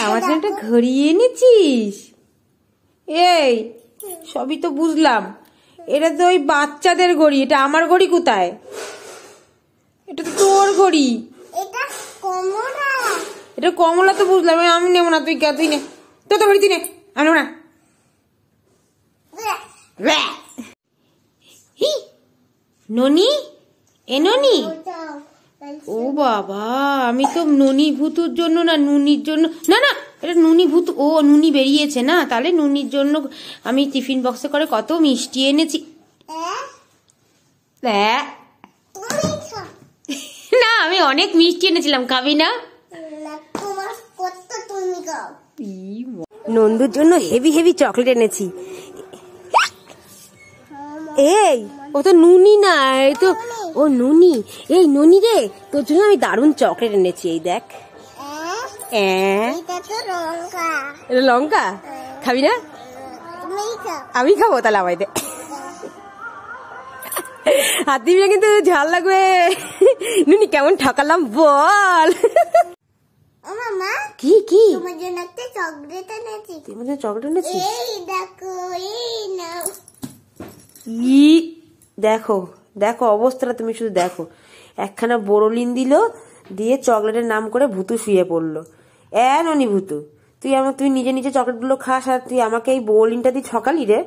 আমার জন্য একটা ঘড়ি এনেছিস? এই সবই তো বুঝলাম, এটা তো ওই বাচ্চাদের ঘড়ি, এটা আমার ঘড়ি কোথায়? এটা তো তোর ঘড়ি। এটা কমলা তো বুঝলাম, আমি নেবো না। তুই নে, তো ঘড়ি তুই নে, আমি নেবো না। ননি, এ ননি। ও বাবা, আমি তো ননি ভুতুর জন্য না, নুনির জন্য। না না, এটা নুনি ভুতু। ও নুনি বেরিয়েছে না, তাহলে নুনির জন্য আমি টিফিন বক্সে করে কত মিষ্টি এনেছি। না, আমি অনেক মিষ্টি এনেছিলাম, খাবি না? নন্দুর জন্য হেভি হেভি চকলেট এনেছি। এই ও তো নুনি না, এই তো ও নুনি। এই নুনি রে, তোর জন্য আমি দারুণ চকলেট এনেছি। এই দেখ। এটা লঙ্কা, খাবি না? আমি খাবো, তাহলে আমায় দে। হাত দিবি না কিন্তু, ঝাল লাগবে। নুনি কেমন ঠকালাম বল। কি কি তোমার জন্য একটা চকলেট এনেছি। তোমার জন্য চকলেট এনেছি? এই দেখো, এই নাও। দেখো দেখো অবস্থাটা, তুমি শুধু দেখো। একখানা বোরোলিন দিল, দিয়ে চকলেটের নাম করে ভুতু শুয়ে পড়লো। ননি ভুতু, তুই নিজে নিজে চকলেটগুলো খাস, আর তুই আমাকে এই বোরোলিনটা দিয়ে ঠকালি রে।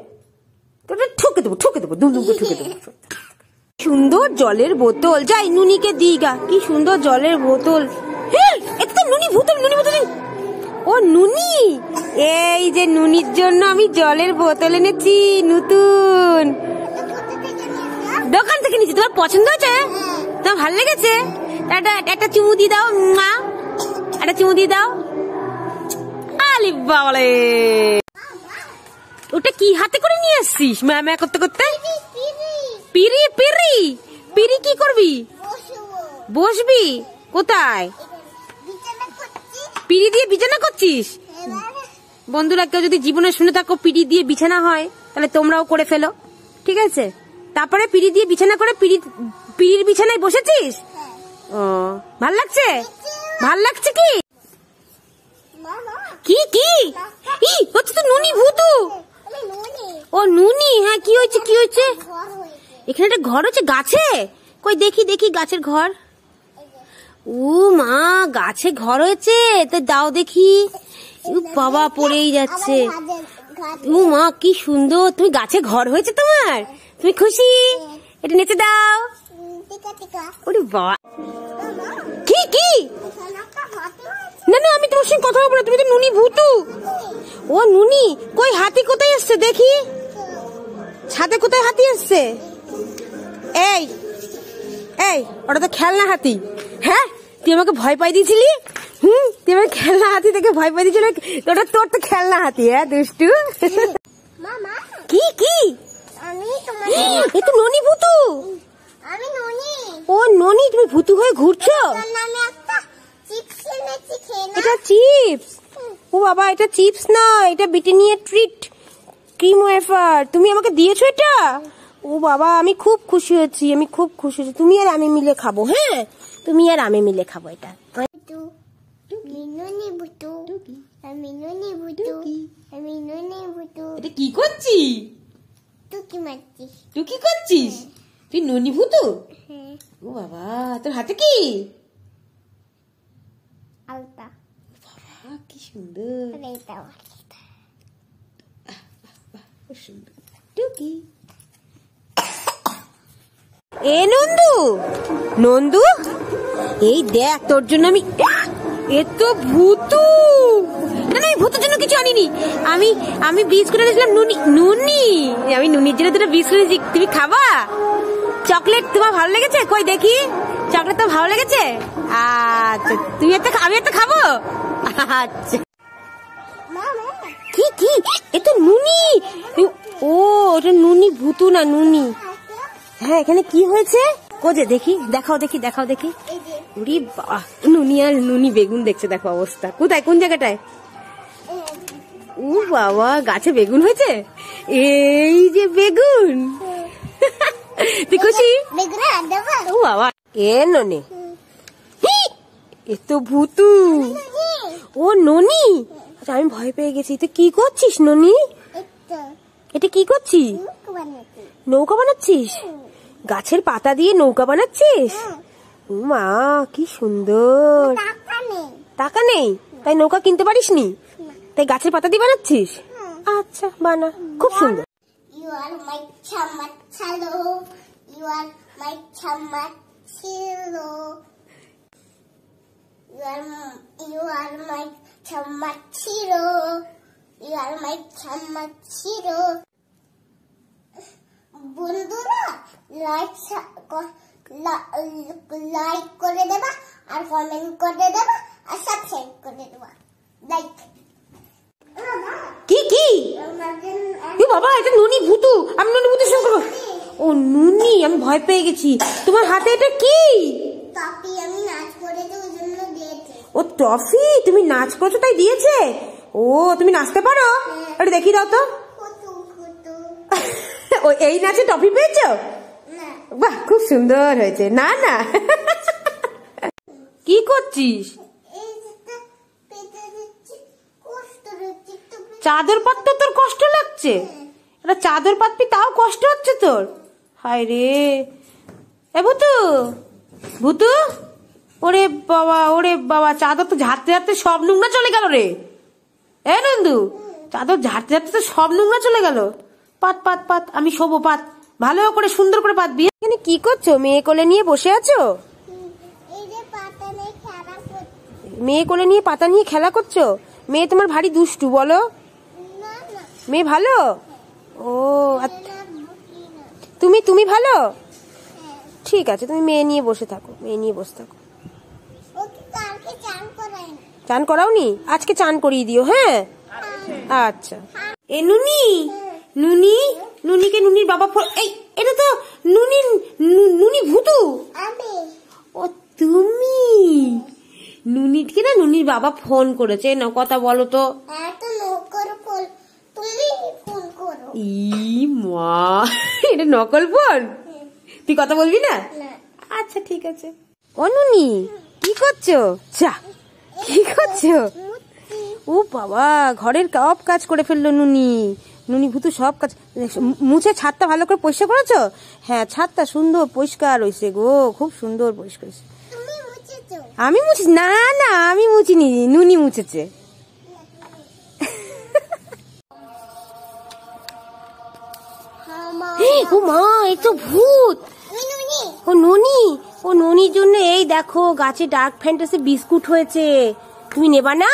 তোটা ঠুকে দেবো, দুম দুম করে ঠুকে দেবো। সুন্দর জলের বোতল, যাই নুনিকে দিই গা। কি সুন্দর জলের বোতল। এটা তো নুনি ভুতু, নুনি ভুতু। ও নুনি, এই যে নুনির জন্য আমি জলের বোতল এনেছি নতুন। দোকান থেকে নিচ্ছি। তোমার পছন্দ হয়েছে? তোমার ভালো লেগেছে? একটা চুমু দিয়ে দাও, একটা চুমু দিয়ে দাও। আলি বাবালে, ওটা কি হাতে করে নিয়ে আসছিস ম্যা করতে করতে? পিরি পিরি পিরি কি করবি? বসবি কোথায়? পিড়ি দিয়ে বিছানা করছিস? বন্ধুরা, কেউ যদি জীবনে শুনে থাকো পিড়ি দিয়ে বিছানা হয়, তাহলে তোমরাও করে ফেলো, ঠিক আছে? তারপরে পিড়ি দিয়ে বিছানা করে পিড়ির বিছানায় বসেছিস? ও, ভাল লাগছে? ভাল লাগছে কি? কি কি হচ্ছে তো নুনি ভুতু। ও নুনি, হ্যাঁ কি হয়েছে, কি হয়েছে? এখানে একটা ঘর হচ্ছে গাছে। কই দেখি দেখি গাছের ঘর। ও মা, গাছে ঘর হয়েছে, তো দাও দেখি। বাবা, পড়েই যাচ্ছে। ও মা, কি সুন্দর। তুমি গাছে ঘর হয়েছে তোমার, তুমি খুশি? এটা নেচে দাও। ওরে বাবা, কি কি? না না, আমি তোমার সঙ্গে কথা বলবো না, তুমি তো নুনি ভুতু। ও নুনি, কই হাতি কোথায় এসছে দেখি? ছাদে কোথায় হাতি এসছে? এই এই, ওটা তো খেলনা হাতি। হ্যাঁ, তুই আমাকে ভয় পাই দিয়েছিলি। তুই আমাকে খেলনা হাতি থেকে ভয় পাই দিয়েছিল। ওটা তোর তো খেলনা হাতি। হ্যাঁ দুষ্টু। কি কি? এ তো ননি ভুতু। ও ননি, তুমি ভুতু হয়ে ঘুরছো? এটা চিপস? ও বাবা, এটা চিপস না, এটা ব্রিটানিয়া ট্রিট ক্রিম ওয়েফার। তুমি আমাকে দিয়েছো এটা? ও বাবা, আমি খুব খুশি হয়েছি, আমি খুব খুশি হয়েছি। তুমি আর আমি মিলে খাবো। হ্যাঁ, তুমি আর আমি মিলে খাবো এটা। এটা কি করছিস? তুই কি করছিস? তুই ননি ভুতু? ও বাবা, তোর হাতে কি? আলতা। বাবা, কি সুন্দর। সুন্দর টুকি। এ নন্দু, নন্দু, এই দেখ তোর জন্য আমি। এ তো ভুতু। না না, ভুতুর জন্য কিছু আনিনি। আমি বিস্কুট এনেছিলাম নুনি। নুনি, আমি নুনির জন্য দুটো বিস্কুট এনেছি। তুমি খাবা? চকলেট তোমার ভালো লেগেছে? কই দেখি, চকলেট তো ভালো লেগেছে? আচ্ছা, তুমি একটা, আমি একটা খাবো। আচ্ছা। কি কি? এ তো নুনি। ও, এটা নুনি ভুতু না, নুনি। হ্যাঁ, এখানে কি হয়েছে? কোজে দেখি, দেখাও দেখি, দেখাও দেখি। উরি বাবা, নুনি আর নুনি বেগুন দেখছে, দেখো অবস্থা। কোথায়, কোন জায়গাটায়? ও বাবা, গাছে বেগুন হয়েছে। এই যে বেগুন। তুই খুশি? ও বাবা, এ ননি, এ তো ভুতু। ও ননি, আচ্ছা আমি ভয় পেয়ে গেছি। তুই কি করছিস ননি? এটা কি করছিস? নৌকা বানাচ্ছিস? গাছের পাতা দিয়ে নৌকা বানাচ্ছিস? মা কি সুন্দর। টাকা নেই তাই নৌকা কিনতে পারিসনি, তাই গাছের পাতা দিয়ে বানাচ্ছিস? আচ্ছা বানা, খুব সুন্দর। You are my chamachalo. You are my chamachilo. You are my chamachilo. You are my chamachilo. বন্ধুরা লাইক করে দেবা আর কমেন্ট করে দেবা আর সাবস্ক্রাইব করে দেবা। লাইক কি কি বাবা, এটা নুনি ভুতু। আমি নুনি ভুতুর সঙ্গে করবো। ও নুনি, আমি ভয় পেয়ে গেছি। তোমার হাতে এটা কি? টপি। আমি নাচ করেছি ওই জন্য দিয়েছে। ও টফি, তুমি নাচ করছো তাই দিয়েছে? ও তুমি নাচতে পারো? একটু দেখিয়ে দাও তো। ও এই নাচে টফি পেয়েছো? বাহ খুব সুন্দর হয়েছে। না না কি করছিস? চাদর পাততে তোর কষ্ট লাগছে? এটা চাদর পাতবি তাও কষ্ট হচ্ছে তোর? হায় রে এ ভুতু, ভুতু, ওরে বাবা চাদর তো ঝাড়তে ঝাড়তে সব নোংরা চলে গেল রে। এ নন্দু, চাদর ঝাড়তে ঝাড়তে তো সব নোংরা চলে গেল। পাত পাত পাত, আমি শোবো, পাত ভালো করে সুন্দর করে পাতবি। এখানে কি করছো? মেয়ে কোলে নিয়ে বসে আছো? মেয়ে কোলে নিয়ে পাতা নিয়ে খেলা করছো? মেয়ে তোমার ভারী দুষ্টু বলো? মেয়ে ভালো? ও তুমি ভালো? ঠিক আছে, তুমি মেয়ে নিয়ে বসে থাকো, মেয়ে নিয়ে বসে থাকো। চান করাওনি? আজকে চান করিয়ে দিও। হ্যাঁ আচ্ছা। এ নুনি, নুনি, নুনিকে নুনির বাবা ফোন। এই এটা তো নুনি ভুতু। ও তুমি নুনিকে না নুনির বাবা ফোন করেছে। না কথা বলো তো। ই মা, এটা নকল ফোন? তুই কথা বলবি না? আচ্ছা ঠিক আছে। ও নুনি কি করছো? চা কি করছো? ও বাবা, ঘরের সব কাজ করে ফেললো নুনি। নুনি ভুতু সব কাজ মুছে ছাদটা ভালো করে পরিষ্কার করেছো? হ্যাঁ ছাদটা সুন্দর পরিষ্কার হয়েছে গো, খুব সুন্দর পরিষ্কার হয়েছে। আমি মুছি? না না আমি মুছিনি, নুনি মুছেছে। ও মা, এই তো ভূত। ও নুনি, ও নুনির জন্য এই দেখো গাছে ডার্ক ফ্যান্টাসি বিস্কুট হয়েছে, তুমি নেবা না?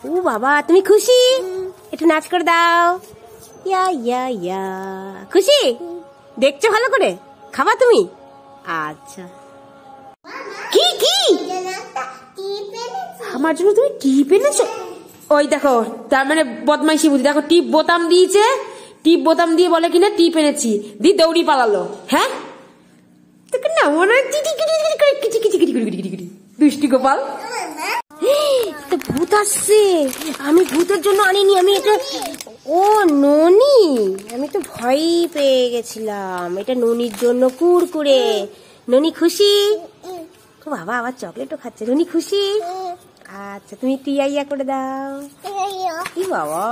ও বাবা তুমি খুশি? একটু নাচ করে দাও। ইয়া ইয়া ইয়া, খুশি? দেখছো ভালো করে? খাবা তুমি? আচ্ছা। কি কি আমার জন্য তুমি টিপ এনেছো? ওই দেখো, তার মানে বদমাইশি বুঝি। দেখো টিপ বোতাম দিয়েছে, টিপ বোতাম দিয়ে বলে কিনা টিপ এনেছি, দি দৌড়ি পালালো। হ্যাঁ না মনে হয় দুষ্টি গোপাল। তো ভূত আসছে, আমি ভূতের জন্য আনিনি, আমি এটা। ও ননি, আমি তো ভয় পেয়ে গেছিলাম। এটা ননির জন্য কুড়কুড়ে। ননি খুশি? বাবা আবার চকলেটও খাচ্ছে। ননি খুশি? আচ্ছা তুমি টিয়া করে দাও। কি বাবা,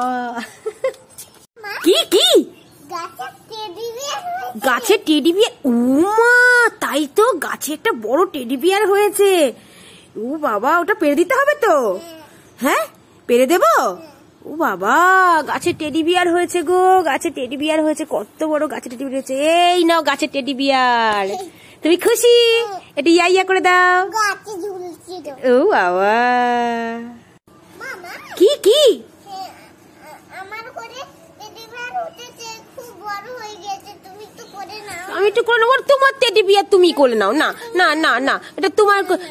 কি কি গাছের টেডি বিয়ার? উমা তাই তো, গাছে একটা বড় টেডি বিয়ার হয়েছে। ও বাবা, ওটা পেরে দিতে হবে তো? হ্যাঁ পেরে দেবো। ও বাবা, গাছের টেডি বিয়ার হয়েছে গো, গাছের টেডি বিয়ার হয়েছে। কত বড় গাছের টেডি বিয়ার হয়েছে। এই নাও গাছের টেডি বিয়ার। তুমি খুশি? এটা ইয়া করে দাও। ও বাবা, কি কি আমি একটু করে নেবো। তোমার টেডি বিয়ার তুমি করে নাও। না না না না, এটা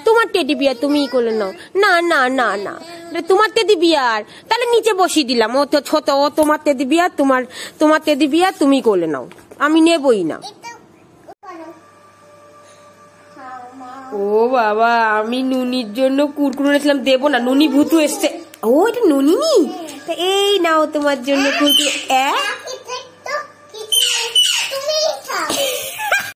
তোমার টেডি বিয়ার তুমি করে নাও। না না না না, এটা তোমার টেডি বিয়ার। তাহলে নিচে বসিয়ে দিলাম। ও তো ছোট, ও তোমার টেডি বিয়ার, তোমার টেডি বিয়ার তুমি করে নাও, আমি নেবই না। ও বাবা, আমি নুনির জন্য কুরকুরে এনেছিলাম, দেবো না। নুনি ভুতু এসছে। ও এটা নুনি নি, এই নাও তোমার জন্য কুরকুরে।